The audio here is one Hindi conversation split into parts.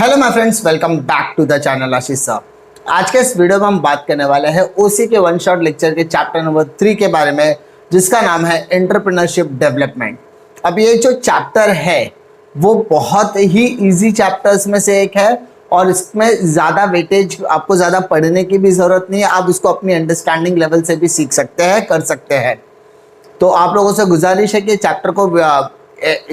Hello my friends, welcome back to the channel Ashish sir. आज के इस वीडियो में हम बात करने वाले हैं ओसी के वन शॉट लेक्चर के चैप्टर नंबर 3 के बारे में, जिसका नाम है एंटरप्रेन्योरशिप डेवलपमेंट। अब ये जो चैप्टर है वो बहुत ही इजी चैप्टर्स में से एक है और इसमें ज़्यादा वेटेज, आपको ज़्यादा पढ़ने की भी ज़रूरत नहीं है। आप इसको अपनी अंडरस्टैंडिंग लेवल से भी सीख सकते हैं, कर सकते हैं। तो आप लोगों से गुजारिश है कि चैप्टर को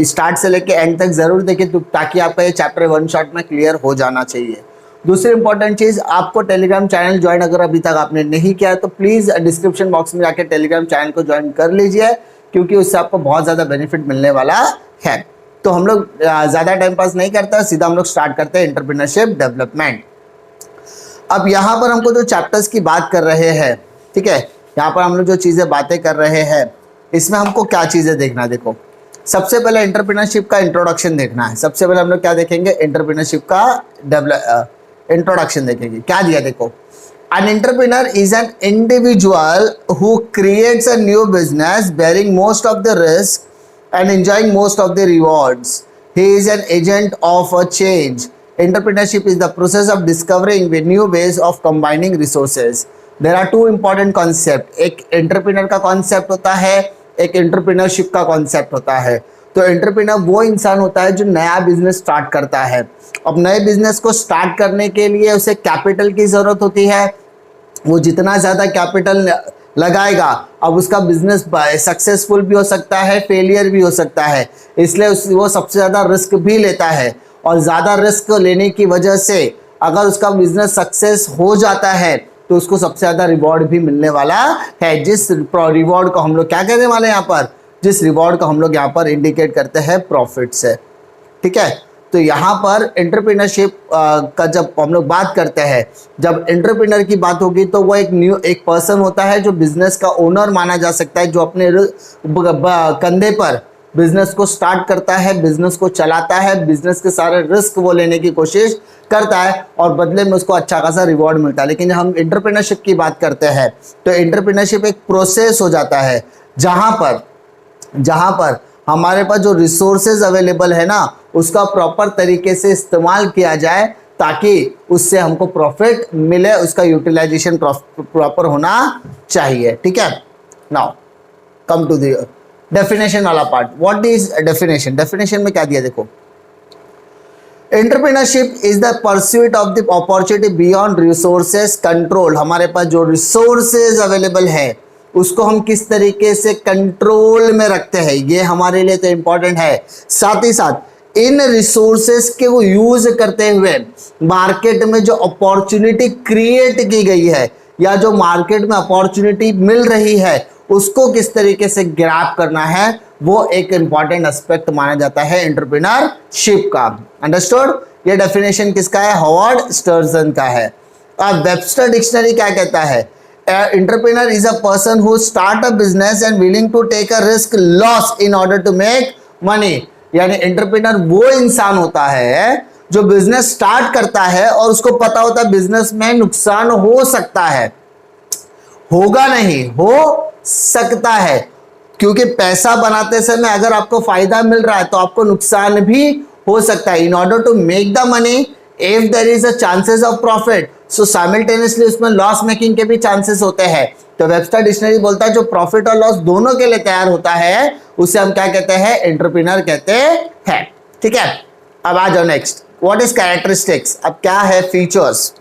स्टार्ट से लेके एंड तक जरूर देखें, तो ताकि आपका ये चैप्टर वन शॉट में क्लियर हो जाना चाहिए। दूसरी इंपॉर्टेंट चीज़, आपको टेलीग्राम चैनल ज्वाइन अगर अभी तक आपने नहीं किया तो प्लीज़ डिस्क्रिप्शन बॉक्स में जाकर टेलीग्राम चैनल को ज्वाइन कर लीजिए, क्योंकि उससे आपको बहुत ज़्यादा बेनिफिट मिलने वाला है। तो हम लोग ज़्यादा टाइम पास नहीं करते, सीधा हम लोग स्टार्ट करते हैं एंटरप्रेन्योरशिप डेवलपमेंट। अब यहाँ पर हमको जो चैप्टर्स की बात कर रहे हैं, ठीक है, यहाँ पर हम लोग जो चीज़ें बातें कर रहे हैं, इसमें हमको क्या चीज़ें देखना है। देखो, सबसे पहले एंटरप्रेन्योरशिप का इंट्रोडक्शन देखना है। सबसे पहले हम लोग क्या देखेंगे, एंटरप्रेन्योरशिप का इंट्रोडक्शन देखेंगे। क्या दिया देखो, an entrepreneur is an individual who creates a new business bearing most of the risk and enjoying most of the rewards. He is an agent of a change. Entrepreneurship is the process of discovering with new ways of combining resources. There are two important concepts. एक एंटरप्रेन्योर का कॉन्सेप्ट होता है, एक एंटरप्रेन्योरशिप का कॉन्सेप्ट होता है। तो एंटरप्रेन्योर वो इंसान होता है जो नया बिजनेस स्टार्ट करता है। अब नए बिजनेस को स्टार्ट करने के लिए उसे कैपिटल की ज़रूरत होती है। वो जितना ज़्यादा कैपिटल लगाएगा, अब उसका बिजनेस सक्सेसफुल भी हो सकता है, फेलियर भी हो सकता है, इसलिए वो सबसे ज़्यादा रिस्क भी लेता है। और ज़्यादा रिस्क लेने की वजह से अगर उसका बिजनेस सक्सेस हो जाता है तो उसको सबसे ज़्यादा रिवॉर्ड भी मिलने वाला है। जिस रिवॉर्ड को हम लोग क्या कहने वाले हैं यहाँ पर, जिस रिवॉर्ड को हम लोग यहाँ पर इंडिकेट करते हैं प्रॉफिट से, ठीक है। तो यहाँ पर एंटरप्रेन्योरशिप का जब हम लोग बात करते हैं, जब एंटरप्रेन्योर की बात होगी तो वो एक पर्सन होता है जो बिजनेस का ओनर माना जा सकता है, जो अपने कंधे पर बिजनेस को स्टार्ट करता है, बिजनेस को चलाता है, बिजनेस के सारे रिस्क वो लेने की कोशिश करता है और बदले में उसको अच्छा खासा रिवॉर्ड मिलता है। लेकिन जब हम एंटरप्रेन्योरशिप की बात करते हैं तो एंटरप्रेन्योरशिप एक प्रोसेस हो जाता है, जहां पर हमारे पास जो रिसोर्सेज अवेलेबल है ना, उसका प्रॉपर तरीके से इस्तेमाल किया जाए ताकि उससे हमको प्रॉफिट मिले, उसका यूटिलाइजेशन प्रॉपर होना चाहिए, ठीक है। Now come to the definition वाला part. What is definition? Definition में क्या दिया देखो, entrepreneurship is the pursuit of the opportunity beyond resources control. हमारे पास जो रिसोर्सेज अवेलेबल है उसको हम किस तरीके से कंट्रोल में रखते हैं, ये हमारे लिए तो इंपॉर्टेंट है। साथ ही साथ इन रिसोर्सेज के वो यूज करते हुए मार्केट में जो अपॉर्चुनिटी क्रिएट की गई है या जो मार्केट में अपॉर्चुनिटी मिल रही है उसको किस तरीके से ग्रैब करना है, वो एक इंपॉर्टेंट एस्पेक्ट माना जाता है एंटरप्रेन्योरशिप का। अंडरस्टूड? ये डेफिनेशन किसका है? हॉवर्ड स्टर्जन का है। अब वेबस्टर डिक्शनरी क्या कहता है? Entrepreneur is a person who start a business and willing to take a risk loss in order to make money. यानी एंटरप्रेन्योर वो इंसान होता है जो बिजनेस स्टार्ट करता है और उसको पता होता है बिजनेस में नुकसान हो सकता है, होगा नहीं, हो सकता है, क्योंकि पैसा बनाते समय अगर आपको फायदा मिल रहा है तो आपको नुकसान भी हो सकता है। In order to make the money if there is a chances of profit, so simultaneously उसमें लॉस मेकिंग के भी चांसेस होते हैं। तो वेबस्टर डिक्शनरी बोलता है जो प्रॉफिट और लॉस दोनों के लिए तैयार होता है उसे हम क्या कहते हैं? एंटरप्रेन्योर कहते हैं, ठीक है। अब आ जाओ नेक्स्ट, व्हाट इज कैरेक्टरिस्टिक्स। अब क्या है फीचर्स?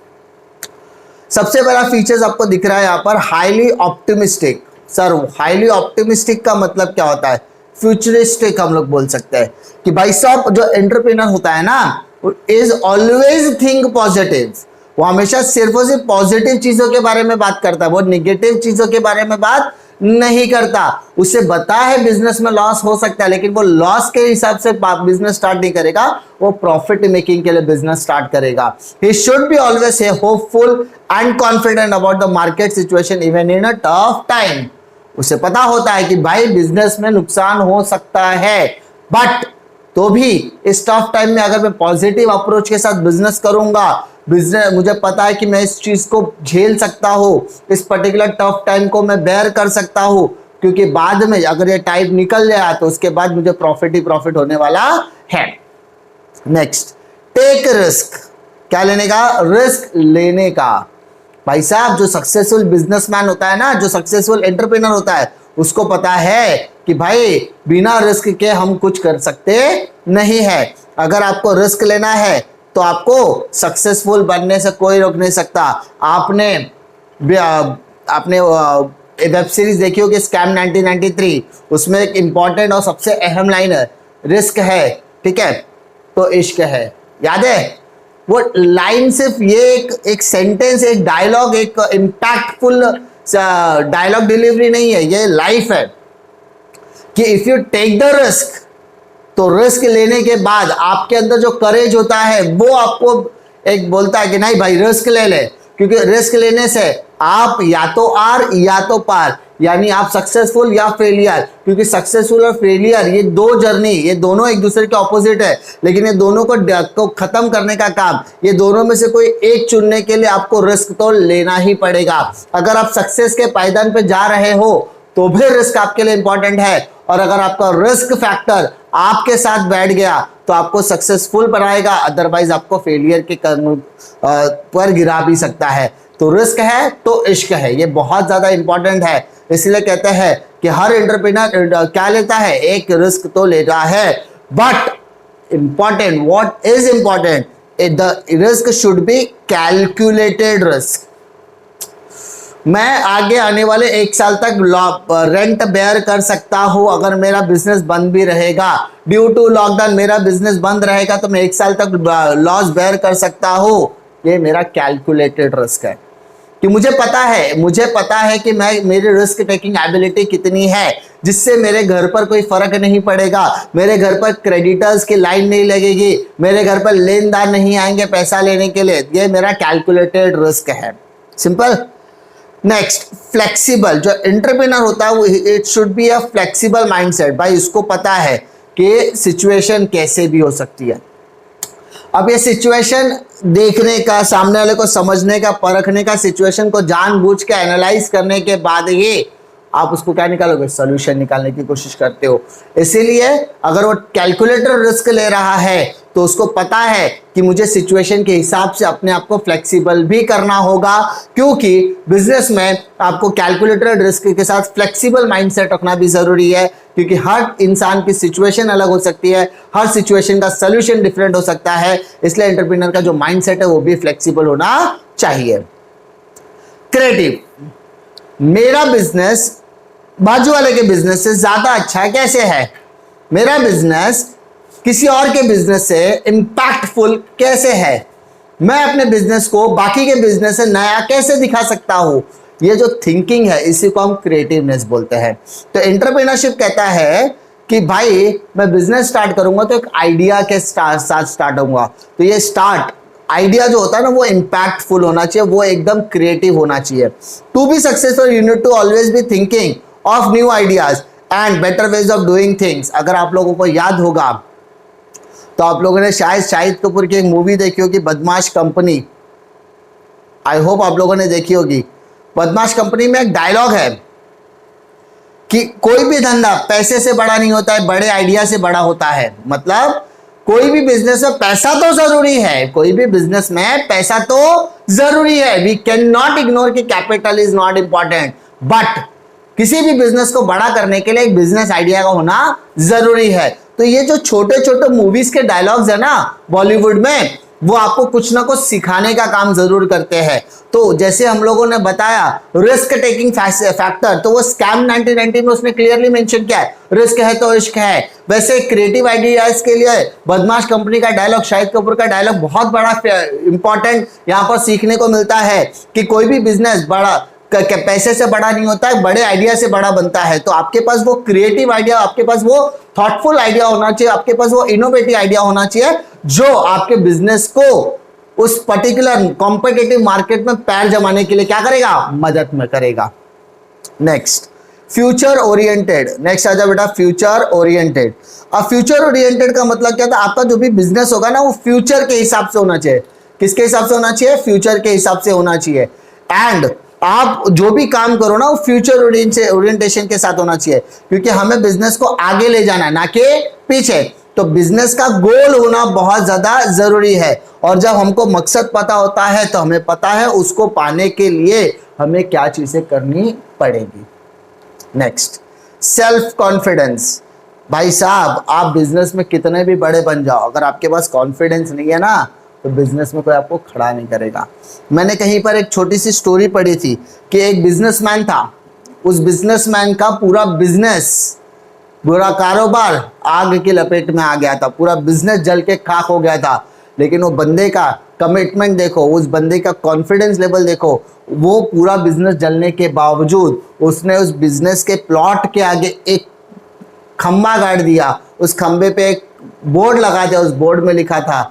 सबसे बड़ा फीचर्स आपको दिख रहा है यहाँ पर, highly optimistic. Sir highly optimistic का मतलब क्या होता है? फ्यूचरिस्टिक हम लोग बोल सकते हैं कि भाई साहब जो एंटरप्रेन्योर होता है ना, इज ऑलवेज थिंक पॉजिटिव। वो हमेशा सिर्फ और सिर्फ पॉजिटिव चीजों के बारे में बात करता है, वो निगेटिव चीजों के बारे में बात नहीं करता। उसे पता है बिजनेस में लॉस हो सकता है, लेकिन वो लॉस के हिसाब से बिजनेस स्टार्ट नहीं करेगा, वो प्रॉफिट मेकिंग के लिए बिजनेस स्टार्ट करेगा। He should be always hopeful and confident about the market situation even in a tough time. उसे पता होता है कि भाई बिजनेस में नुकसान हो सकता है, बट तो भी इस टफ टाइम में अगर मैं पॉजिटिव अप्रोच के साथ बिजनेस करूंगा, बिजनेस मुझे पता है कि मैं इस चीज को झेल सकता हूँ, इस पर्टिकुलर टफ टाइम को मैं बेयर कर सकता हूँ, क्योंकि बाद में अगर ये टाइम निकल जाए तो उसके बाद मुझे प्रॉफिट ही प्रॉफिट होने वाला है। नेक्स्ट, टेक रिस्क, क्या लेने का? रिस्क लेने का। भाई साहब, जो सक्सेसफुल बिजनेसमैन होता है ना, जो सक्सेसफुल एंटरप्रेन्योर होता है, उसको पता है कि भाई बिना रिस्क के हम कुछ कर सकते नहीं है। अगर आपको रिस्क लेना है तो आपको सक्सेसफुल बनने से कोई रोक नहीं सकता। आपने आपने वेब सीरीज देखी होगी स्कैम 1993, उसमें एक इंपॉर्टेंट और सबसे अहम लाइन है, रिस्क है, ठीक है, तो इश्क है। याद है वो लाइन? सिर्फ ये एक सेंटेंस, एक डायलॉग, एक इम्पैक्टफुल डायलॉग डिलीवरी नहीं है, ये लाइफ है कि if you take the risk, तो रिस्क लेने के बाद आपके अंदर जो करेज होता है वो आपको एक बोलता है कि नहीं भाई रिस्क ले ले, क्योंकि रिस्क लेने से आप या तो आर या तो पार, यानी आप सक्सेसफुल या फेलियर। क्योंकि सक्सेसफुल और फेलियर ये दो जर्नी, ये दोनों एक दूसरे के ऑपोजिट है, लेकिन ये दोनों को खत्म करने का काम, ये दोनों में से कोई एक चुनने के लिए आपको रिस्क तो लेना ही पड़ेगा। अगर आप सक्सेस के पायदान पे जा रहे हो तो भी रिस्क आपके लिए इंपॉर्टेंट है, और अगर आपका रिस्क फैक्टर आपके साथ बैठ गया तो आपको सक्सेसफुल बनाएगा, अदरवाइज आपको फेलियर के पर गिरा भी सकता है। तो रिस्क है तो इश्क है, ये बहुत ज्यादा इंपॉर्टेंट है। इसलिए कहते हैं कि हर एंटरप्रेन्योर क्या लेता है? एक रिस्क तो लेता है, but important, what is important, the risk should be calculated risk. मैं आगे आने वाले 1 साल तक रेंट बेयर कर सकता हूं अगर मेरा बिजनेस बंद भी रहेगा। ड्यू टू लॉकडाउन मेरा बिजनेस बंद रहेगा तो मैं 1 साल तक लॉस बेयर कर सकता हूं। ये मेरा कैलकुलेटेड रिस्क है कि मुझे पता है कि मेरी रिस्क टेकिंग एबिलिटी कितनी है, जिससे मेरे घर पर कोई फर्क नहीं पड़ेगा, मेरे घर पर क्रेडिटर्स की लाइन नहीं लगेगी, मेरे घर पर लेनदार नहीं आएंगे पैसा लेने के लिए। ये मेरा कैलकुलेटेड रिस्क है। सिंपल। Next, flexible. जो एंटरप्रेन्योर होता है वो it should be a flexible mindset. भाई उसको पता है कि सिचुएशन कैसे भी हो सकती है। अब ये सिचुएशन देखने का, सामने वाले को समझने का, परखने का, सिचुएशन को जानबूझ के एनालाइज करने के बाद ये आप उसको क्या निकालोगे? सॉल्यूशन निकालने की कोशिश करते हो। इसीलिए अगर वो कैलकुलेटर रिस्क ले रहा है तो उसको पता है कि मुझे सिचुएशन के हिसाब से अपने आप को फ्लेक्सिबल भी करना होगा, क्योंकि बिजनेस में आपको कैलकुलेटेड रिस्क के साथ फ्लेक्सिबल माइंडसेट रखना भी जरूरी है, क्योंकि हर इंसान की सिचुएशन अलग हो सकती है, हर सिचुएशन का सोल्यूशन डिफरेंट हो सकता है। इसलिए एंटरप्रेन्योर का जो माइंडसेट है वो भी फ्लेक्सिबल होना चाहिए। क्रिएटिव। मेरा बिजनेस बाजू वाले के बिजनेस से ज्यादा अच्छा कैसे है? मेरा बिजनेस किसी और के बिजनेस से इंपैक्टफुल कैसे है? मैं अपने बिजनेस को बाकी के बिजनेस से नया कैसे दिखा सकता हूं? ये जो थिंकिंग है इसी को हम क्रिएटिवनेस बोलते हैं। तो एंटरप्रेन्योरशिप कहता है कि भाई मैं बिजनेस स्टार्ट करूंगा तो एक आइडिया के साथ स्टार्ट होऊंगा। तो ये स्टार्ट आइडिया जो होता है ना वो इंपैक्टफुल होना चाहिए, वो एकदम क्रिएटिव होना चाहिए। To be successful you need to always be thinking of new ideas and better ways of doing things. अगर आप लोगों को याद होगा तो आप लोगों ने शाहिद कपूर की एक मूवी देखी होगी, बदमाश कंपनी। आई होप आप लोगों ने देखी होगी। बदमाश कंपनी में एक डायलॉग है कि कोई भी धंधा पैसे से बड़ा नहीं होता है, बड़े आइडिया से बड़ा होता है। मतलब कोई भी बिजनेस में पैसा तो जरूरी है, कोई भी बिजनेस में पैसा तो जरूरी है। वी कैन नॉट इग्नोर कि capital is not important, but किसी भी बिजनेस को बड़ा करने के लिए एक बिजनेस आइडिया का होना जरूरी है। तो ये जो छोटे छोटे मूवीज के डायलॉग्स है ना बॉलीवुड में, वो आपको कुछ ना कुछ सिखाने का काम जरूर करते हैं। तो जैसे हम लोगों ने बताया रिस्क टेकिंग फैक्टर, तो वो स्कैम 1990 में उसने क्लियरली मेंशन किया है, रिस्क है तो इश्क है। वैसे क्रिएटिव आइडियाज के लिए बदमाश कंपनी का डायलॉग, शाहिद कपूर का डायलॉग बहुत बड़ा इंपॉर्टेंट यहाँ पर सीखने को मिलता है कि कोई भी बिजनेस बड़ा पैसे से बड़ा नहीं होता है, बड़े आइडिया से बड़ा बनता है। तो आपके पास वो क्रिएटिव आइडिया, आपके पास वो थॉटफुल आइडिया होना चाहिए, आपके पास वो इनोवेटिव आइडिया होना चाहिए जो आपके बिजनेस को उस पर्टिकुलर कॉम्पिटिटिव मार्केट में पैर जमाने के लिए क्या करेगा? मदद में करेगा। Next, future oriented. नेक्स्ट आ जाओ बेटा, फ्यूचर ओरिएंटेड। अब फ्यूचर ओरिएंटेड का मतलब क्या था? आपका जो भी बिजनेस होगा ना वो फ्यूचर के हिसाब से होना चाहिए। किसके हिसाब से होना चाहिए? फ्यूचर के हिसाब से होना चाहिए। एंड आप जो भी काम करो ना वो फ्यूचर ओरिएंटेशन के साथ होना चाहिए, क्योंकि हमें बिजनेस को आगे ले जाना है ना कि पीछे। तो बिजनेस का गोल होना बहुत ज्यादा जरूरी है, और जब हमको मकसद पता होता है तो हमें पता है उसको पाने के लिए हमें क्या चीजें करनी पड़ेगी। Next, self confidence. भाई साहब, आप बिजनेस में कितने भी बड़े बन जाओ, अगर आपके पास कॉन्फिडेंस नहीं है ना तो बिजनेस में कोई आपको खड़ा नहीं करेगा। मैंने कहीं पर एक छोटी सी स्टोरी पढ़ी थी कि एक बिजनेसमैन था, उस बिजनेसमैन का पूरा बिजनेस, पूरा कारोबार आग की लपेट में आ गया था, पूरा बिजनेस जल के खाक हो गया था। लेकिन वो बंदे का कमिटमेंट देखो, उस बंदे का कॉन्फिडेंस लेवल देखो, वो पूरा बिजनेस जलने के बावजूद उसने उस बिजनेस के प्लॉट के आगे एक खंबा गाड़ दिया, उस खंबे पे एक बोर्ड लगा दिया, उस बोर्ड में लिखा था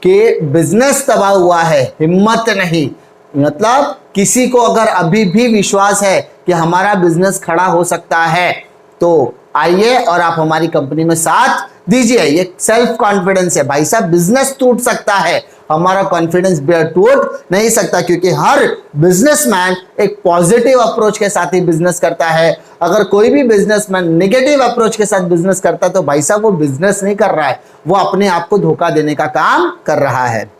कि बिजनेस तबाह हुआ है, हिम्मत नहीं। मतलब किसी को अगर अभी भी विश्वास है कि हमारा बिजनेस खड़ा हो सकता है तो आइए और आप हमारी कंपनी में साथ दीजिए। ये सेल्फ कॉन्फिडेंस है। भाई साहब, बिजनेस टूट सकता है, हमारा कॉन्फिडेंस टूट नहीं सकता, क्योंकि हर बिजनेसमैन एक पॉजिटिव अप्रोच के साथ ही बिजनेस करता है। अगर कोई भी बिजनेसमैन नेगेटिव अप्रोच के साथ बिजनेस करता है तो भाई साहब वो बिजनेस नहीं कर रहा है, वो अपने आप को धोखा देने का काम कर रहा है।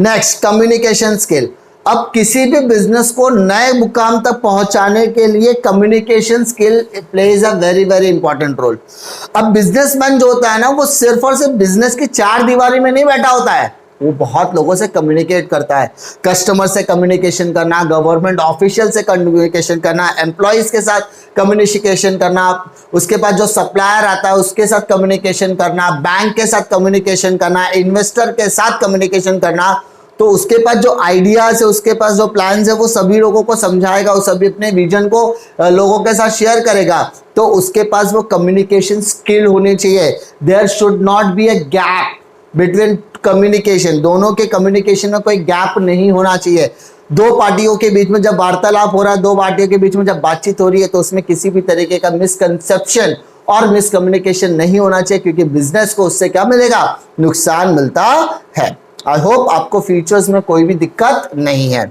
Next, communication skill. अब किसी भी बिजनेस को नए मुकाम तक पहुंचाने के लिए communication skill plays a very very important role. अब बिजनेसमैन जो होता है ना, वो सिर्फ और सिर्फ बिजनेस की चार दीवारी में नहीं बैठा होता है, वो बहुत लोगों से कम्युनिकेट करता है। कस्टमर से कम्युनिकेशन करना, गवर्नमेंट ऑफिशियल से कम्युनिकेशन करना, एम्प्लॉयज के साथ कम्युनिकेशन करना, उसके बाद जो सप्लायर आता है उसके साथ कम्युनिकेशन करना, बैंक के साथ कम्युनिकेशन करना, इन्वेस्टर के साथ कम्युनिकेशन करना। तो उसके पास जो आइडियाज है, उसके पास जो प्लान्स है, वो सभी लोगों को समझाएगा, वो सभी अपने विजन को लोगों के साथ शेयर करेगा। तो उसके पास वो कम्युनिकेशन स्किल होनी चाहिए। There should not be a gap between communication, दोनों के कम्युनिकेशन में कोई गैप नहीं होना चाहिए। दो पार्टियों के बीच में जब वार्तालाप हो रहा है, दो पार्टियों के बीच में जब बातचीत हो रही है, तो उसमें किसी भी तरीके का मिसकंसेप्शन और मिसकम्युनिकेशन नहीं होना चाहिए, क्योंकि बिजनेस को उससे क्या मिलेगा, नुकसान मिलता है। आई होप आपको फीचर्स में कोई भी दिक्कत नहीं है।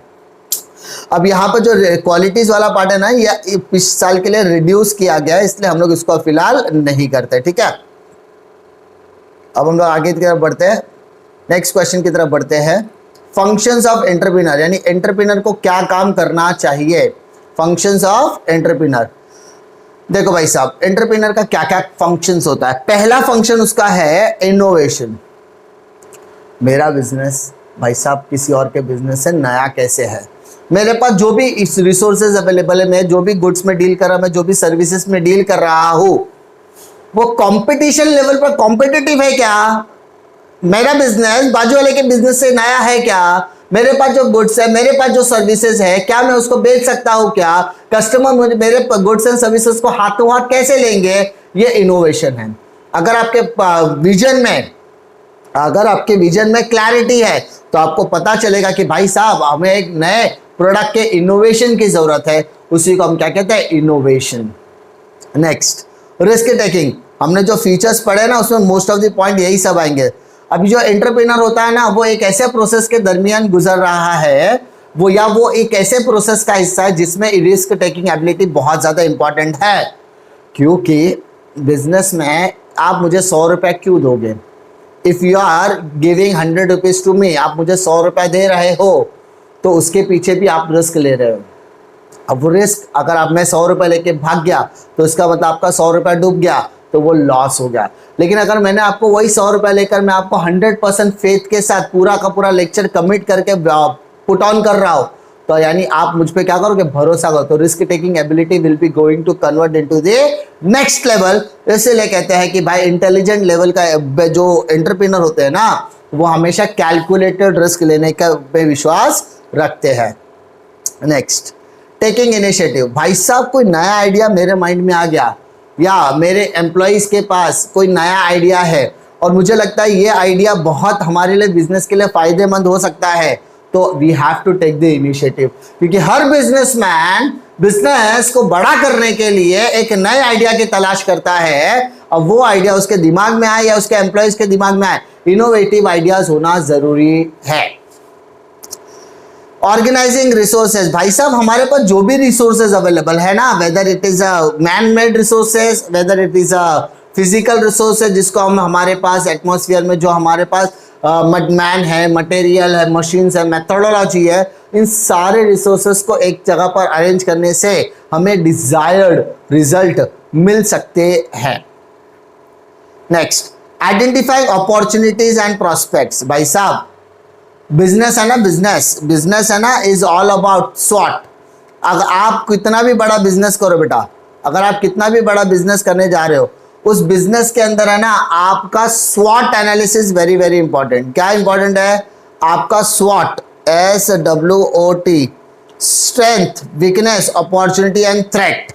अब यहाँ पर जो क्वालिटीज वाला पार्ट है ना, ये इस साल के लिए रिड्यूस किया गया है, इसलिए हम लोग इसको फिलहाल नहीं करते। ठीक है, अब हम लोग आगे की तरफ बढ़ते हैं, नेक्स्ट क्वेश्चन की तरफ बढ़ते हैं। फंक्शंस ऑफ एंटरप्रेन्योर, यानी एंटरप्रेन्योर को क्या काम करना चाहिए। फंक्शंस ऑफ एंटरप्रेन्योर, देखो भाई साहब, एंटरप्रेन्योर का क्या क्या फंक्शंस होता है। पहला फंक्शन उसका है इनोवेशन। मेरा बिजनेस भाई साहब किसी और के बिजनेस से नया कैसे है, मेरे पास जो भी इस रिसोर्सेज अवेलेबल है, मैं जो भी गुड्स में डील कर रहा हूं, मैं जो भी सर्विसेज में डील कर रहा हूं, वो कंपटीशन लेवल पर कॉम्पिटिटिव है क्या, मेरा बिजनेस बाजू वाले के बिजनेस से नया है क्या, मेरे पास जो गुड्स है, मेरे पास जो सर्विसेज है, क्या मैं उसको बेच सकता हूं क्या, कस्टमर मेरे गुड्स एंड सर्विसेज को हाथों हाथ कैसे लेंगे, ये इनोवेशन है। अगर आपके विजन में क्लैरिटी है तो आपको पता चलेगा कि भाई साहब हमें एक नए प्रोडक्ट के इनोवेशन की जरूरत है, उसी को हम क्या कहते हैं, इनोवेशन। Next, risk taking. हमने जो फीचर्स पढ़े ना, उसमें मोस्ट ऑफ द पॉइंट यही सब आएंगे। अभी जो एंटरप्रेन्योर होता है ना, वो एक ऐसे प्रोसेस के दरमियान गुजर रहा है, वो एक ऐसे प्रोसेस का हिस्सा है जिसमें रिस्क टेकिंग एबिलिटी बहुत ज्यादा इंपॉर्टेंट है। क्योंकि बिजनेस में आप मुझे 100 रुपए क्यों दोगे, if you are giving 100 rupees to me, आप मुझे 100 रुपए दे रहे हो तो उसके पीछे भी आप रिस्क ले रहे हो। अब वो रिस्क, अगर आप मैं 100 रुपए लेके भाग गया तो इसका मतलब आपका 100 रुपए डूब गया, तो वो लॉस हो गया। लेकिन अगर मैंने आपको वही 100 रुपए लेकर मैं आपको 100% फेथ के साथ पूरा का पूरा लेक्चर कमिट करके पुट ऑन कर रहा हूँ, तो यानी आप मुझ पे क्या करोगे, भरोसा करो, तो risk taking ability will be going to convert into the next level. इसलिए कहते हैं कि भाई इंटेलिजेंट लेवल का जो एंटरप्रेन्योर होते हैं ना, वो हमेशा कैलकुलेटेड रिस्क लेने का पे विश्वास रखते हैं। Next, taking initiative. भाई साहब कोई नया आइडिया मेरे माइंड में आ गया, या मेरे एम्प्लॉइज के पास कोई नया आइडिया है और मुझे लगता है ये आइडिया बहुत हमारे लिए बिजनेस के लिए फायदेमंद हो सकता है, तो we have to take the initiative. क्योंकि हर बिजनेसमैन बिजनेस को बड़ा करने के लिए एक नए आइडिया की तलाश करता है। अब वो आइडिया उसके दिमाग में आए या उसके एम्प्लॉइज के दिमाग में आए, इनोवेटिव आइडियाज होना जरूरी है। Organising resources. भाई साहब हमारे पास जो भी रिसोर्सेज अवेलेबल है ना, whether it is a man made resources, whether it is a physical resource है जिसको हम हमारे पास एटमॉस्फेयर में जो हमारे पास मैन है, मटेरियल है, मशीन्स है, मेथोडोलॉजी है, इन सारे रिसोर्सेस को एक जगह पर अरेंज करने से हमें डिजायर्ड रिजल्ट मिल सकते हैं। Next, identifying opportunities and prospects. भाई साहब बिजनेस है ना, बिजनेस है ना, इज ऑल अबाउट स्वॉट। अगर आप कितना भी बड़ा बिजनेस करो बेटा, अगर आप कितना भी बड़ा बिजनेस करने जा रहे हो, उस बिजनेस के अंदर है ना आपका स्वॉट एनालिसिस वेरी वेरी इंपॉर्टेंट। क्या इंपॉर्टेंट है? आपका स्वॉट, SWOT, strength, weakness, opportunity and threat.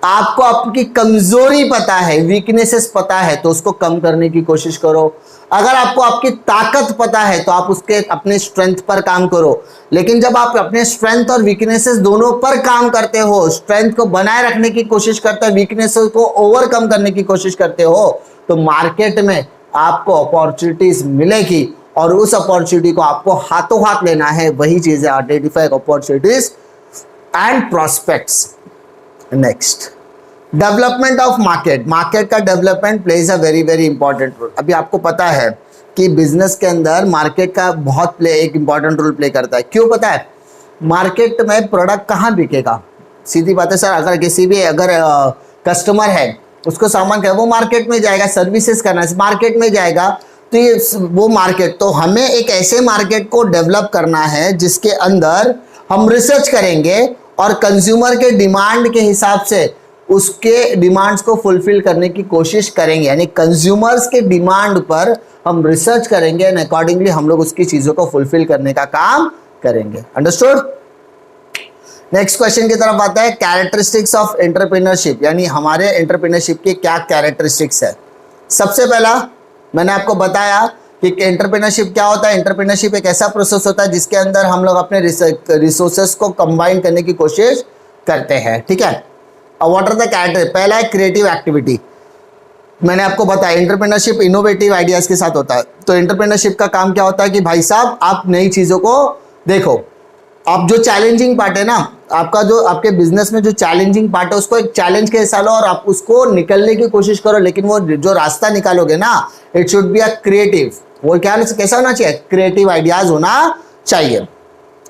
आपको आपकी कमजोरी पता है, वीकनेसेस पता है, तो उसको कम करने की कोशिश करो। अगर आपको आपकी ताकत पता है तो आप उसके अपने स्ट्रेंथ पर काम करो। लेकिन जब आप अपने स्ट्रेंथ और वीकनेसेस दोनों पर काम करते हो, स्ट्रेंथ को बनाए रखने की कोशिश करते हो, वीकनेसेस को ओवरकम करने की कोशिश करते हो, तो मार्केट में आपको अपॉर्चुनिटीज मिलेगी और उस अपॉर्चुनिटी को आपको हाथों हाथ लेना है। वही चीज है identify opportunities and prospects. Next, development of market. Market का development plays a very very important role. अभी आपको पता है कि बिजनेस के अंदर मार्केट का बहुत एक इंपॉर्टेंट रोल प्ले करता है। क्यों पता है? मार्केट में प्रोडक्ट कहाँ बिकेगा? सीधी बात है सर, अगर किसी भी कस्टमर है, उसको सामान क्या, वो मार्केट में जाएगा, सर्विसेज करना है मार्केट में जाएगा, तो ये वो मार्केट, तो हमें एक ऐसे मार्केट को डेवलप करना है जिसके अंदर हम रिसर्च करेंगे और कंज्यूमर के डिमांड के हिसाब से उसके डिमांड्स को फुलफिल करने की कोशिश करेंगे। यानी कंज्यूमर्स के डिमांड पर हम रिसर्च करेंगे एंड अकॉर्डिंगली हम लोग उसकी चीजों को फुलफिल करने का काम करेंगे। अंडरस्टूड? नेक्स्ट क्वेश्चन की तरफ आता है, कैरेक्टरिस्टिक्स ऑफ एंटरप्रेन्योरशिप, यानी हमारे एंटरप्रेन्योरशिप के क्या कैरेक्टरिस्टिक्स है। सबसे पहला मैंने आपको बताया कि एंटरप्रेन्योरशिप क्या होता है। एंटरप्रेन्योरशिप एक ऐसा प्रोसेस होता है जिसके अंदर हम लोग अपने रिसोर्सेस को कंबाइन करने की कोशिश करते हैं। ठीक है, व्हाट आर द कैरेक्टर? पहला है क्रिएटिव एक्टिविटी। मैंने आपको बताया एंटरप्रेन्योरशिप इनोवेटिव आइडियाज के साथ होता है। तो एंटरप्रेन्योरशिप का काम क्या होता है कि भाई साहब आप नई चीजों को देखो, आप जो चैलेंजिंग पार्ट है ना, आपका जो आपके बिजनेस में जो चैलेंजिंग पार्ट है उसको एक चैलेंज के हिस्सा लो और आप उसको निकलने की कोशिश करो। लेकिन वो जो रास्ता निकालोगे ना, it should be a creative. वो क्या कैसा होना चाहिए? क्रिएटिव आइडियाज होना चाहिए।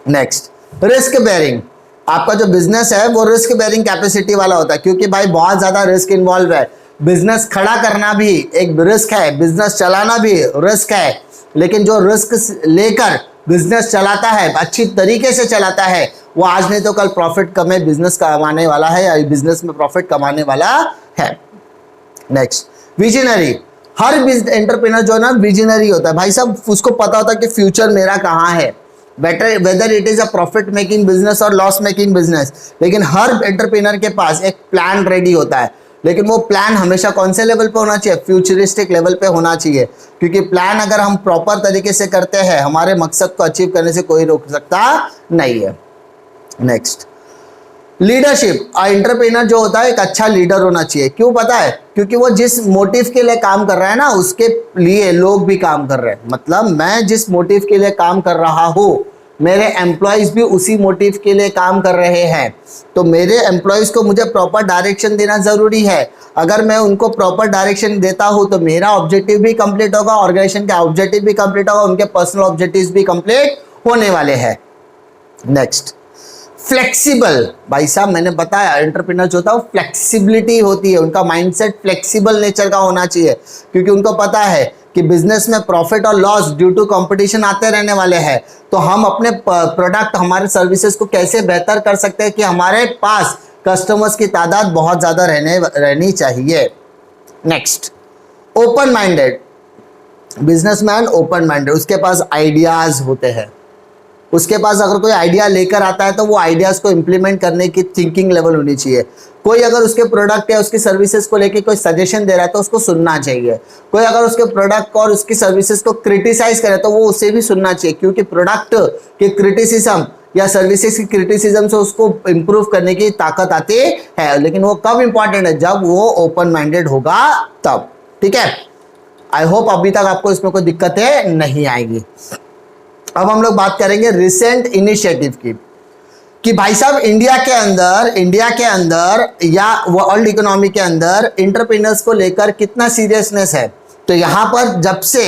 Next, risk bearing. आपका जो बिजनेस है वो रिस्क बेयरिंग कैपेसिटी वाला होता है, क्योंकि भाई बहुत ज्यादा रिस्क इन्वॉल्व है। बिजनेस खड़ा करना भी एक रिस्क है, बिजनेस चलाना भी रिस्क है। लेकिन जो रिस्क लेकर बिजनेस चलाता है, अच्छी तरीके से चलाता है, वो आज नहीं तो कल प्रॉफिट कमे बिजनेस कमाने वाला है या बिजनेस में प्रॉफिट कमाने वाला है। Next, visionary. हर एंटरप्रेन्योर जो है ना विजनरी होता है। भाई साहब उसको पता होता है कि फ्यूचर मेरा कहाँ है, better whether it is a profit making business और लॉस मेकिंग बिजनेस। लेकिन हर एंटरप्रेन्योर के पास एक प्लान रेडी होता है। लेकिन वो प्लान हमेशा कौन से लेवल पे होना चाहिए? फ्यूचरिस्टिक लेवल पे होना चाहिए, क्योंकि प्लान अगर हम प्रॉपर तरीके से करते हैं, हमारे मकसद को अचीव करने से कोई रोक सकता नहीं है। Next, leadership. एंटरप्रेन्योर जो होता है एक अच्छा लीडर होना चाहिए। क्यों पता है? क्योंकि वो जिस मोटिव के लिए काम कर रहा है ना, उसके लिए लोग भी काम कर रहे हैं। मतलब मैं जिस मोटिव के लिए काम कर रहा हूँ, मेरे एम्प्लॉयज भी उसी मोटिव के लिए काम कर रहे हैं। तो मेरे एम्प्लॉयज को मुझे प्रॉपर डायरेक्शन देना जरूरी है। अगर मैं उनको प्रॉपर डायरेक्शन देता हूँ तो मेरा ऑब्जेक्टिव भी कंप्लीट होगा, ऑर्गेनाइजेशन का ऑब्जेक्टिव भी कंप्लीट होगा, उनके पर्सनल ऑब्जेक्टिव्स भी कंप्लीट होने वाले हैं। Next, flexible. भाई साहब मैंने बताया एंटरप्रेन्योर जो होता है वो फ्लेक्सिबिलिटी होती है, उनका माइंडसेट फ्लेक्सिबल नेचर का होना चाहिए, क्योंकि उनको पता है कि बिजनेस में प्रॉफिट और लॉस ड्यू टू कंपटीशन आते रहने वाले हैं। तो हम अपने प्रोडक्ट, हमारे सर्विसेज को कैसे बेहतर कर सकते हैं कि हमारे पास कस्टमर्स की तादाद बहुत ज्यादा रहनी चाहिए। Next, open minded. Businessman open minded, उसके पास आइडियाज होते हैं। उसके पास अगर कोई आइडिया लेकर आता है तो वो आइडियाज को इंप्लीमेंट करने की थिंकिंग लेवल होनी चाहिए। कोई अगर उसके प्रोडक्ट या उसकी सर्विसेज को लेके कोई सजेशन दे रहा है तो उसको सुनना चाहिए। कोई अगर उसके प्रोडक्ट को और उसकी सर्विसेज को क्रिटिसाइज करे तो वो उसे भी सुनना चाहिए, क्योंकि प्रोडक्ट के क्रिटिसिज्म या सर्विसेज की क्रिटिसिज्म से उसको इंप्रूव करने की ताकत आती है। लेकिन वो कब इंपॉर्टेंट है? जब वो ओपन माइंडेड होगा तब। ठीक है, आई होप अभी तक आपको इसमें कोई दिक्कतें नहीं आएगी। अब हम लोग बात करेंगे रिसेंट इनिशिएटिव की। कि भाई साहब इंडिया के अंदर या वर्ल्ड इकोनॉमी के अंदर एंटरप्रेन्योर्स को लेकर कितना सीरियसनेस है। तो यहां पर जब से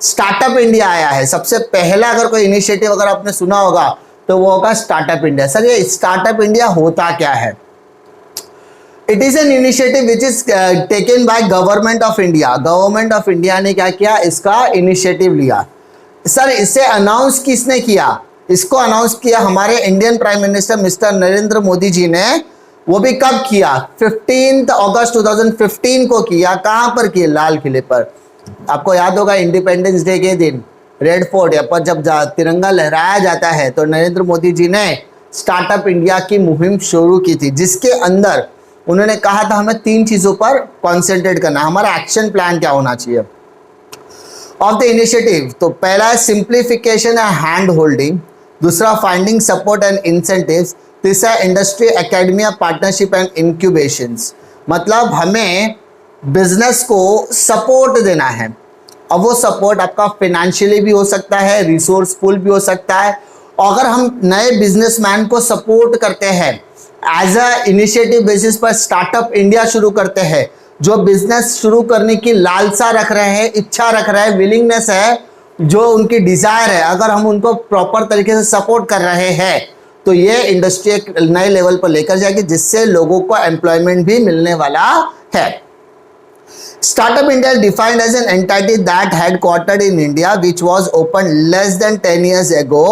स्टार्टअप इंडिया आया है, सबसे पहला अगर कोई इनिशिएटिव अगर आपने सुना होगा तो वो होगा स्टार्टअप इंडिया। सर ये स्टार्टअप इंडिया होता क्या है? It is an initiative which is taken by government of India. Government of India ने क्या किया, इसका इनिशिएटिव लिया। सर इसे अनाउंस किसने किया? इसको अनाउंस किया हमारे Indian prime minister mister Narendra Modi ji ने। वो भी कब किया? 15 अगस्त 2015 को किया। कहां पर किया? लाल किले पर। आपको याद होगा इंडिपेंडेंस डे के दिन रेड फोर्ट या पर जब तिरंगा लहराया जाता है तो नरेंद्र मोदी जी ने स्टार्टअप इंडिया की मुहिम शुरू की थी, जिसके अंदर उन्होंने कहा था हमें 3 चीजों पर कॉन्सेंट्रेट करना, हमारा एक्शन प्लान क्या होना चाहिए ऑफ द इनिशिएटिव। तो पहला है सिंप्लीफिकेशन एंड हैंड होल्डिंग, दूसरा फाइंडिंग सपोर्ट एंड इंसेंटिव्स, तीसरा इंडस्ट्री एकेडमिया पार्टनरशिप एंड इंक्यूबेशंस। मतलब हमें बिजनेस को सपोर्ट देना है। अब वो सपोर्ट आपका फाइनेंशियली भी हो सकता है, रिसोर्सफुल भी हो सकता है। अगर हम नए बिजनेसमैन को सपोर्ट करते हैं, एज अ इनिशिएटिव बेसिस पर स्टार्टअप इंडिया शुरू करते हैं, जो बिजनेस शुरू करने की लालसा रख रहे हैं, इच्छा रख रहे हैं, विलिंगनेस है, जो उनकी डिजायर है, अगर हम उनको प्रॉपर तरीके से सपोर्ट कर रहे हैं तो ये इंडस्ट्री एक नए लेवल पर लेकर जाएगी, जिससे लोगों को एम्प्लॉयमेंट भी मिलने वाला है। Startup India is defined as an entity that headquartered in India, which was opened less than 10 years ago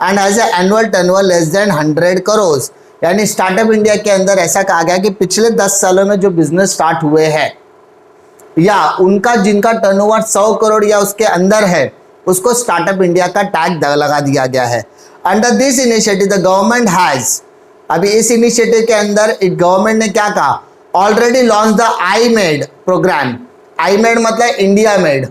and has an annual turnover less than 100 crores। यानी स्टार्टअप इंडिया के अंदर ऐसा कहा गया कि पिछले 10 सालों में जो बिजनेस स्टार्ट हुए हैं या उनका जिनका टर्नओवर 100 करोड़ या उसके अंदर है, उसको स्टार्टअप इंडिया का टैग लगा दिया गया है। Under this initiative the government has, अभी इस इनिशिएटिव के अंदर गवर्नमेंट ने क्या कहा, already launch the I made programme. I made मतलब इंडिया मेड,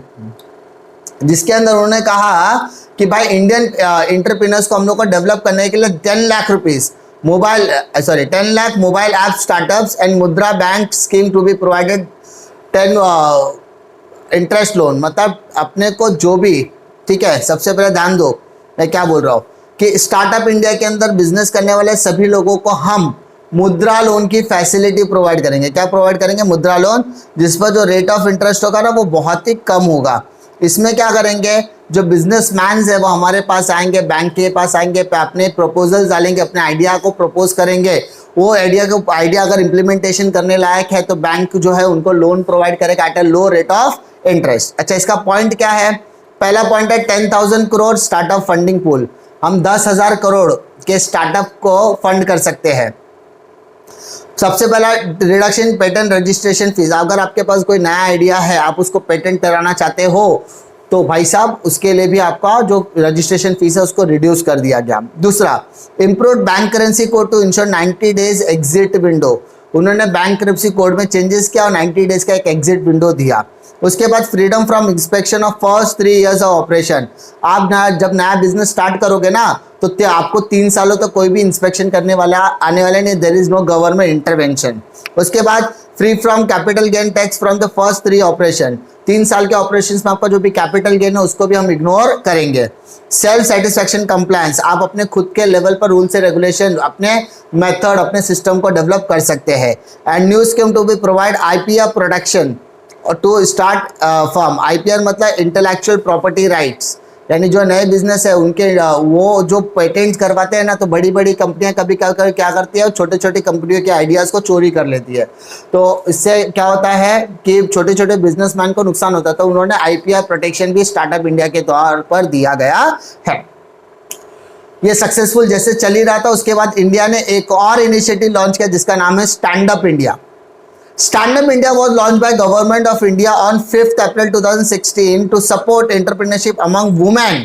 जिसके अंदर उन्होंने कहा कि भाई इंडियन एंटरप्रेन्योर्स को हम लोग को डेवलप करने के लिए 10 lakh rupees 10 lakh mobile app startups and Mudra bank scheme to be provided 10 interest loan. मतलब अपने को जो भी, ठीक है, सबसे पहले ध्यान दो मैं क्या बोल रहा हूँ कि स्टार्टअप इंडिया के अंदर बिजनेस करने वाले सभी लोगों को हम मुद्रा लोन की फैसिलिटी प्रोवाइड करेंगे। क्या प्रोवाइड करेंगे? मुद्रा लोन, जिस पर जो रेट ऑफ इंटरेस्ट होगा ना वो बहुत ही कम होगा। इसमें क्या करेंगे, जो बिजनेसमैन है वो हमारे पास आएंगे, बैंक के पास आएंगे, अपने प्रपोजल डालेंगे, अपने आइडिया को प्रपोज करेंगे। वो आइडिया अगर इम्प्लीमेंटेशन करने लायक है तो बैंक जो है उनको लोन प्रोवाइड करेगा at a low rate of interest. अच्छा, इसका पॉइंट क्या है? पहला पॉइंट है 10,000 करोड़ स्टार्टअप फंडिंग पूल। हम 10,000 करोड़ के स्टार्टअप को फंड कर सकते हैं। सबसे पहला रिडक्शन पेटेंट रजिस्ट्रेशन फीस। अगर आपके पास कोई नया आइडिया है, आप उसको पेटेंट कराना चाहते हो तो भाई साहब उसके लिए भी आपका जो रजिस्ट्रेशन फीस है उसको रिड्यूस कर दिया गया। दूसरा, improved bank currency code to ensure 90 days exit window. उन्होंने बैंक करेंसी कोड में चेंजेस किया और 90 डेज का एक एग्जिट विंडो दिया। उसके बाद freedom from inspection of first 3 years of operation. आप जब नया बिजनेस स्टार्ट करोगे ना तो आपको 3 सालों तक कोई भी इंस्पेक्शन करने वाला आने वाले नहीं, there is no government intervention. उसके बाद free from capital gain tax from the first 3 operation. 3 साल के ऑपरेशंस में आपका जो भी कैपिटल गेन है उसको भी हम इग्नोर करेंगे। सेल्फ सेटिस्फैक्शन कंप्लायंस, आप अपने खुद के लेवल पर रूल्स एंड रेगुलेशन, अपने मेथड, अपने सिस्टम को डेवलप कर सकते हैं। And new scheme to be provide IPR protection और टू स्टार्ट फर्म। आईपीआर मतलब इंटेलेक्चुअल प्रॉपर्टी राइट्स, यानी जो नए बिजनेस है उनके वो जो पेटेंट करवाते हैं ना, तो बड़ी बड़ी कंपनियां कभी क्या करती है, छोटे छोटे कंपनियों के आइडियाज़ को चोरी कर लेती है। तो इससे क्या होता है कि छोटे छोटे बिजनेसमैन को नुकसान होता है। तो उन्होंने आईपीआर प्रोटेक्शन भी स्टार्टअप इंडिया के तौर पर दिया गया है। ये सक्सेसफुल जैसे चल ही रहा था, उसके बाद इंडिया ने एक और इनिशिएटिव लॉन्च किया जिसका नाम है stand up India. Stand Up India was launched by Government of India on 5th April 2016 to support entrepreneurship among women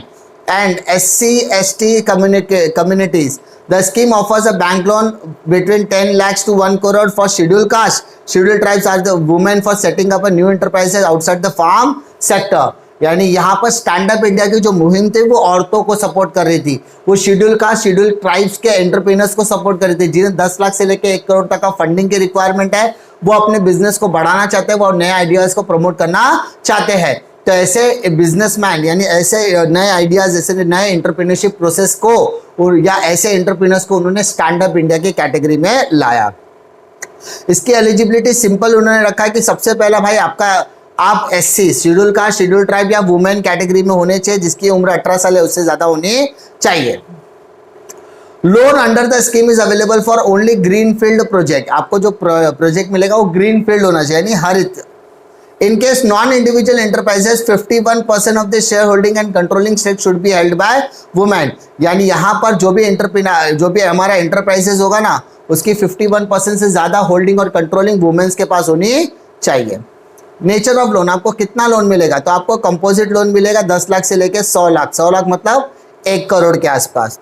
and SC/ST communities. The scheme offers a bank loan between 10 lakhs to 1 crore for scheduled caste, scheduled tribes are the women for setting up a new enterprises outside the farm sector। यानी यहाँ पर स्टैंड अप इंडिया की जो मुहिम थी वो औरतों को सपोर्ट कर रही थी। वो शेड्यूल कास्ट, शेड्यूल ट्राइब्स के एंटरप्रेन्योर्स को सपोर्ट कर रही थी, जिन्हें 10 लाख से लेकर 1 करोड़ तक का फंडिंग की रिक्वायरमेंट है। वो अपने बिजनेस को बढ़ाना चाहते हैं, वो नए आइडियाज को प्रमोट करना चाहते हैं। तो ऐसे बिजनेसमैन यानी ऐसे नए आइडियाज, ऐसे नए एंटरप्रेन्योरशिप प्रोसेस को या ऐसे एंटरप्रेन्योर्स को उन्होंने स्टैंड अप इंडिया की कैटेगरी में लाया। इसकी एलिजिबिलिटी सिंपल उन्होंने रखा है कि सबसे पहला भाई आप SC, schedule caste, schedule tribe या वुमेन कैटेगरी में होने चाहिए, जिसकी उम्र 18 साल है उससे ज्यादा होनी चाहिए। Loan under the scheme is available for only green field project. आपको जो प्रोजेक्ट मिलेगा वो ग्रीन फील्ड होना चाहिए, यानी हरित। In case non-individual enterprises, 51% of the shareholding and controlling stake should be held by women। यानी यहाँ पर जो भी हमारा एंटरप्राइजेस होगा ना, उसकी 51% से ज्यादा होल्डिंग और कंट्रोलिंग वुमेन्स के पास होनी चाहिए। नेचर ऑफ लोन, आपको कितना लोन मिलेगा? तो आपको कंपोजिट लोन मिलेगा 10 लाख से लेकर 100 लाख। 100 लाख मतलब 1 करोड़ के आसपास।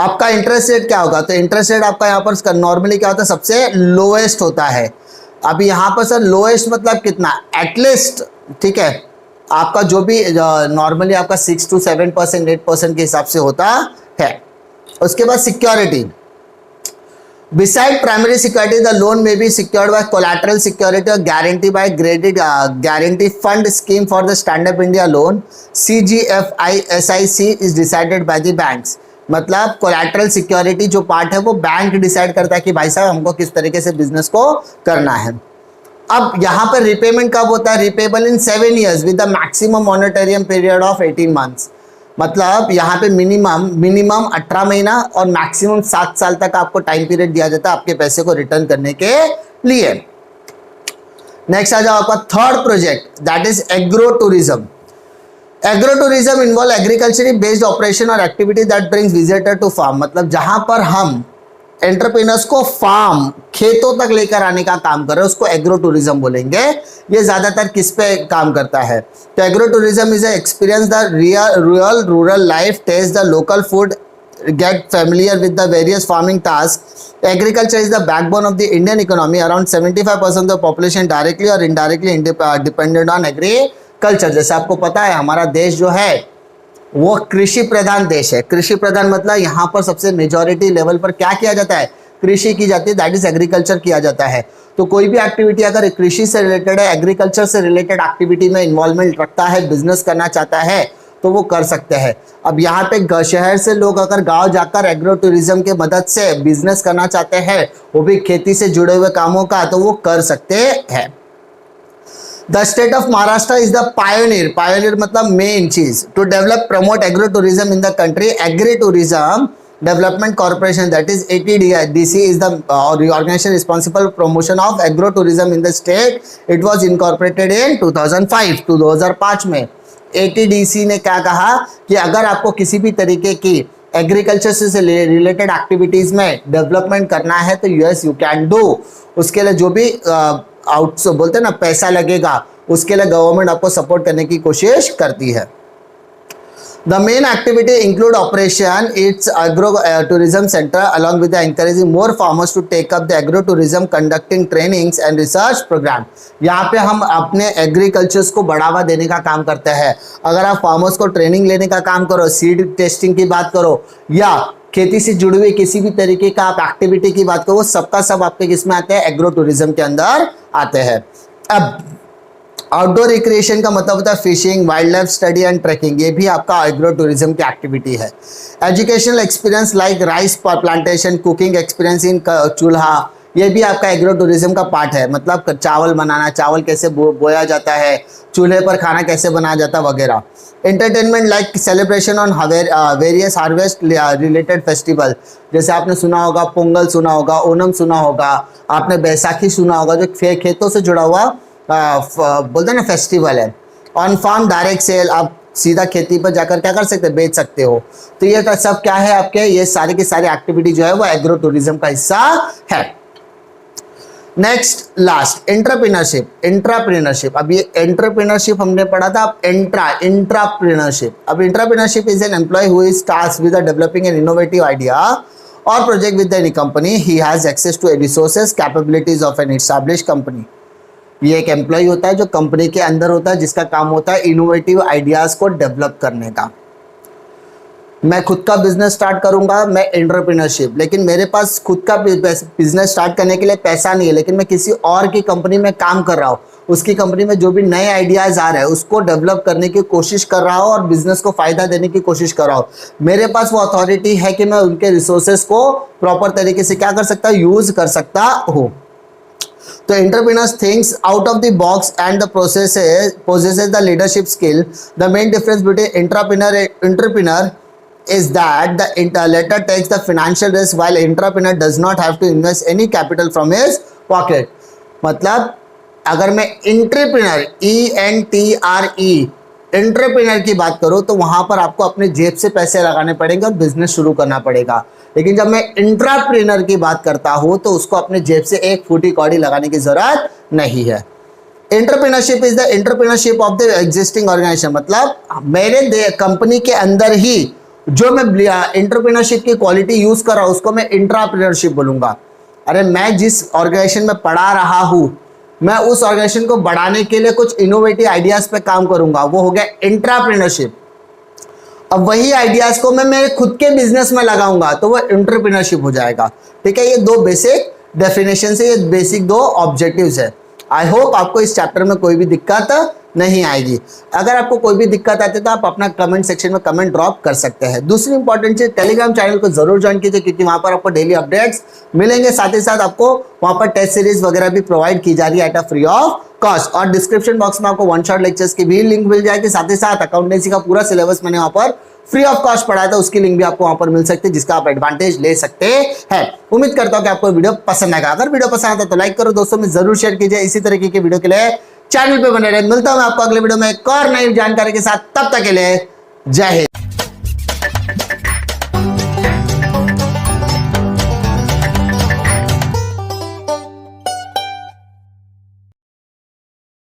आपका इंटरेस्ट रेट क्या होगा? तो इंटरेस्ट रेट आपका यहाँ पर नॉर्मली क्या होता है, सबसे लोएस्ट होता है। अब यहाँ पर सर लोएस्ट मतलब कितना? एटलीस्ट, ठीक है, आपका जो भी नॉर्मली आपका 6 to 7%, 8% के हिसाब से होता है। उसके बाद security, beside primary security the loan may be secured by collateral security और guarantee by graded guarantee fund scheme for the stand up India loan CGFISIC is decided by the banks. मतलब कोलैटरल सिक्योरिटी जो पार्ट है वो बैंक डिसाइड करता है कि भाई साहब हमको किस तरीके से बिजनेस को करना है। अब यहाँ पर रिपेमेंट कब होता है? Repayable in 7 years with the maximum moratorium period of 18 months। मतलब यहाँ पे मिनिमम 18 महीना और मैक्सिमम 7 साल तक आपको टाइम पीरियड दिया जाता है आपके पैसे को रिटर्न करने के लिए। नेक्स्ट आ जाओ आपका third project, that is agro tourism. Agro tourism involve agriculture based operation और activity that brings visitor to farm. मतलब जहां पर हम एंटरप्रेन्योर्स को फार्म, खेतों तक लेकर आने का काम कर रहे हैं, उसको एग्रो टूरिज्म बोलेंगे। ये ज्यादातर किस पे काम करता है? तो agro tourism is experience the real rural life, taste the local food, get familiar with the various farming tasks. Agriculture is the backbone of the Indian economy. Around 75% of the population directly or indirectly dependent on agriculture। जैसे आपको पता है हमारा देश जो है वो कृषि प्रधान देश है। कृषि प्रधान मतलब यहाँ पर सबसे मेजॉरिटी लेवल पर क्या किया जाता है? कृषि की जाती है, दैट इज एग्रीकल्चर किया जाता है। तो कोई भी एक्टिविटी अगर कृषि से रिलेटेड है, एग्रीकल्चर से रिलेटेड एक्टिविटी में इन्वॉल्वमेंट रखता है, बिजनेस करना चाहता है तो वो कर सकते हैं। अब यहाँ पे शहर से लोग अगर गांव जाकर एग्रो टूरिज्म के मदद से बिजनेस करना चाहते हैं, वो भी खेती से जुड़े हुए कामों का, तो वो कर सकते हैं। The state of Maharashtra is the pioneer, pioneer मतलब मेन चीज, to develop promote agro tourism in the country. Agri tourism development corporation that is ATDC is the organization responsible for promotion of agro tourism in the state. It was incorporated in 2005 to 2005 में। ATDC ने क्या कहा कि अगर आपको किसी भी तरीके की एग्रीकल्चर से रिलेटेड एक्टिविटीज में डेवलपमेंट करना है तो यस यू कैन डू। उसके लिए जो भी आउट बोलते हैं ना पैसा लगेगा, उसके लिए गवर्नमेंट आपको सपोर्ट करने की कोशिश करती है। The main activity include operation its agro tourism center along with the encouraging more farmers to take up the agro tourism, conducting trainings and research program। यहाँ पे हम अपने एग्रीकल्चर्स को बढ़ावा देने का काम करते हैं। अगर आप फार्मर्स को ट्रेनिंग लेने का काम करो, सीड टेस्टिंग की बात करो या खेती से जुड़ी हुई किसी भी तरीके का आप एक्टिविटी की बात करो, वो सबका सब आपके किस में आते हैं? एग्रो टूरिज्म के अंदर आते हैं। अब आउटडोर रिक्रिएशन का मतलब होता है fishing, wildlife study and trekking, ये भी आपका एग्रो टूरिज्म की एक्टिविटी है। Educational experience like rice plantation, cooking experience in chulha, ये भी आपका एग्रो टूरिज्म का पार्ट है। मतलब चावल बनाना, चावल कैसे बोया जाता है, चूल्हे पर खाना कैसे बनाया जाता है वगैरह। Entertainment like celebration on various harvest related festival, जैसे आपने सुना होगा पोंगल, सुना होगा ओनम, सुना होगा आपने बैसाखी, सुना होगा, जो खेतों से जुड़ा हुआ बोलते हैं ना फेस्टिवल है। ऑन फार्म डायरेक्ट सेल, आप सीधा खेती पर जाकर क्या कर सकते हैं? बेच सकते हो। तो ये सब क्या है आपके? ये सारी की सारी एक्टिविटी जो है वो एग्रो टूरिज्म का हिस्सा है। Next last entrepreneurship. एंटरप्रेन्योरशिप, अब ये एंटरप्रेन्योरशिप हमने पढ़ा था, अब एंटरप्रेन्योरशिप। अब entrepreneurship is an employ who is tasked with developing an innovative idea और project with any company. He has access to resources capabilities of an established company. ये एक एम्प्लॉय होता है जो कंपनी के अंदर होता है, जिसका काम होता है इनोवेटिव आइडियाज को डेवलप करने का। मैं खुद का बिजनेस स्टार्ट करूंगा, मैं एंटरप्रेन्योरशिप, लेकिन मेरे पास खुद का बिजनेस स्टार्ट करने के लिए पैसा नहीं है, लेकिन मैं किसी और की कंपनी में काम कर रहा हूँ, उसकी कंपनी में जो भी नए आइडियाज आ रहे हैं उसको डेवलप करने की कोशिश कर रहा हो और बिजनेस को फायदा देने की कोशिश कर रहा हो, मेरे पास वो अथॉरिटी है कि मैं उनके रिसोर्सेस को प्रॉपर तरीके से क्या कर सकता हूँ, यूज कर सकता हूँ। तो entrepreneurs thinks out of the box and the possesses the leadership skill. The main difference between entrepreneur is that the latter takes the financial risk while entrepreneur does not have to invest any capital from his pocket. मतलब अगर मैं एंटरप्रेन्योर ENTRE एंटरप्रेन्योर की बात करूं तो वहां पर आपको अपने जेब से पैसे लगाने पड़ेंगे और बिजनेस शुरू करना पड़ेगा। लेकिन जब मैं इंट्राप्रेन्योर की बात करता हूं तो उसको अपने जेब से एक फूटी कौड़ी लगाने की जरूरत नहीं है। Entrepreneurship is the entrepreneurship of the existing organisation, मतलब मेरे कंपनी के अंदर ही जो मैं एंटरप्रेन्योरशिप की क्वालिटी यूज कर रहा हूं उसको मैं इंट्राप्रेन्योरशिप बोलूंगा। अरे मैं जिस ऑर्गेनाइजेशन में पढ़ा रहा हूं मैं उस ऑर्गेनाइजेशन को बढ़ाने के लिए कुछ इनोवेटिव आइडियाज पे काम करूंगा, वो हो गया इंट्राप्रेन्योरशिप। अब वही आइडियाज को मैं मेरे खुद के बिजनेस में लगाऊंगा तो वो एंटरप्रेन्योरशिप हो जाएगा। ठीक है, ये दो बेसिक डेफिनेशन है, ये बेसिक दो ऑब्जेक्टिव्स है। आई होप आपको इस चैप्टर में कोई भी दिक्कत नहीं आएगी। अगर आपको कोई भी दिक्कत आती है तो आप अपना कमेंट सेक्शन में कमेंट ड्रॉप कर सकते हैं। दूसरी इंपॉर्टेंट चीज, टेलीग्राम चैनल को जरूर ज्वाइन कीजिए क्योंकि वहां पर आपको डेली अपडेट्स मिलेंगे। साथ ही साथ आपको वहां पर टेस्ट सीरीज वगैरह भी प्रोवाइड की जा रही है at a free of cost. और डिस्क्रिप्शन बॉक्स में आपको वन शॉट लेक्चर्स की भी लिंक मिल जाएगी। साथ ही साथ अकाउंटेंसी का पूरा सिलेबस मैंने वहां पर फ्री ऑफ कॉस्ट पढ़ाया था, उसकी लिंक भी आपको वहां पर मिल सकती है जिसका आप एडवांटेज ले सकते हैं। उम्मीद करता हूं कि आपको वीडियो पसंद आएगा। अगर वीडियो पसंद आता तो लाइक करो, दोस्तों में जरूर शेयर कीजिए। इसी तरीके के वीडियो के लिए चैनल पे बने रहे। मिलता हूं मैं आपको अगले वीडियो में एक और नई जानकारी के साथ, तब तक के लिए जय हिंद।